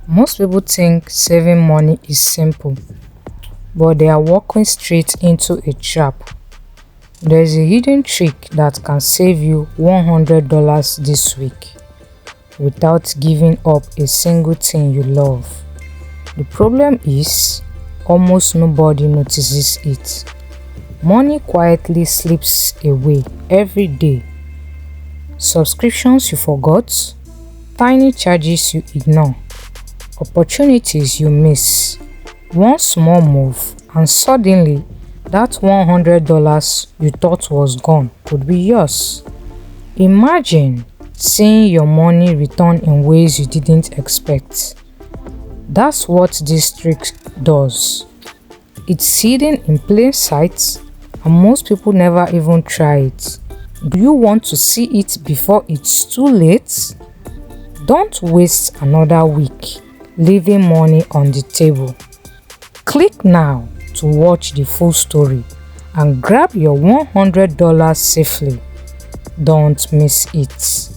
Most people think saving money is simple, but they are walking straight into a trap. There's a hidden trick that can save you $100 this week without giving up a single thing you love. The problem is, almost nobody notices it. Money quietly slips away every day. Subscriptions you forgot, tiny charges you ignore, opportunities you miss. One small move, and suddenly that $100 you thought was gone could be yours. Imagine seeing your money return in ways you didn't expect. That's what this trick does. It's hidden in plain sight, and most people never even try it. Do you want to see it before it's too late? Don't waste another week leaving money on the table. Click now to watch the full story and grab your $100 safely. Don't miss it.